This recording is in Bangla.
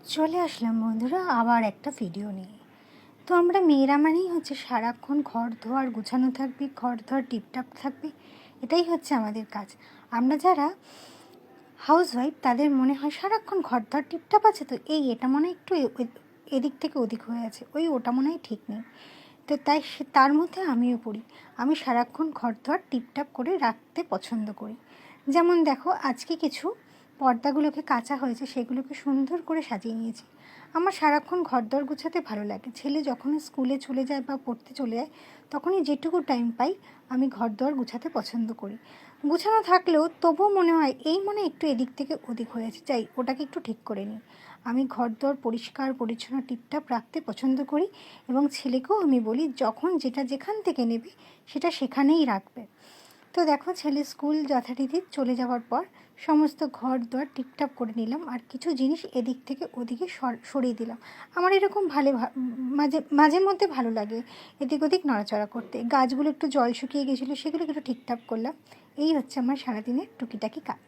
চলে আসলাম বন্ধুরা আবার একটা ভিডিও নিয়ে। তো আমরা মেয়েরা মানেই হচ্ছে সারাক্ষণ ঘর ধোয়ার গোছানো থাকবে, ঘর ধোয়ার টিপটাপ থাকবে, এটাই হচ্ছে আমাদের কাজ। আমরা যারা হাউসওয়াইফ তাদের মনে হয় সারাক্ষণ ঘর ধোয়ার টিপটাপ আছে, তো এটা মনে হয় একটু এদিক থেকে ওদিক হয়ে আছে, ওটা মনে হয় ঠিক নেই। তো তাই তার মধ্যে আমিও পড়ি। আমি সারাক্ষণ ঘর ধোয়ার টিপটাপ করে রাখতে পছন্দ করি। যেমন দেখো, আজকে কিছু পর্দাগুলোকে কাচা হয়েছে, সেগুলোকে সুন্দর করে সাজিয়ে নিয়েছি। আমার সারাক্ষণ ঘরদোর গোছাতে ভালো লাগে। ছেলে যখন স্কুলে চলে যায় বা পড়তে চলে যায়, তখনই যেটুকু টাইম পাই আমি ঘরদোর গোছাতে পছন্দ করি। গোছানো থাকলেও তবুও মনে হয় মনে একটু এদিক থেকে ওদিক হয়েছে, চাই ওটাকে একটু ঠিক করে নিই। আমি ঘরদোর পরিষ্কার পরিচ্ছন্ন টিপটাপ রাখতে পছন্দ করি এবং ছেলেকেও আমি বলি যখন যেটা যেখান থেকে নেবে সেটা সেখানেই রাখবে। তো দেখো, ছেলে স্কুল যথারীতি চলে যাওয়ার পর সমস্ত ঘর দোয়ার টিপটাপ করে নিলাম, আর কিছু জিনিস এদিক থেকে ওদিকে সরিয়ে দিলাম। আমার এরকম মাঝে মাঝে মধ্যে ভালো লাগে এদিক ওদিক নড়াচড়া করতে। গাছগুলো একটু জল শুকিয়ে গেছিলো, সেগুলোকে একটু ঠিকঠাক করলাম। এই হচ্ছে আমার সারাদিনের টুকিটাকি কাজ।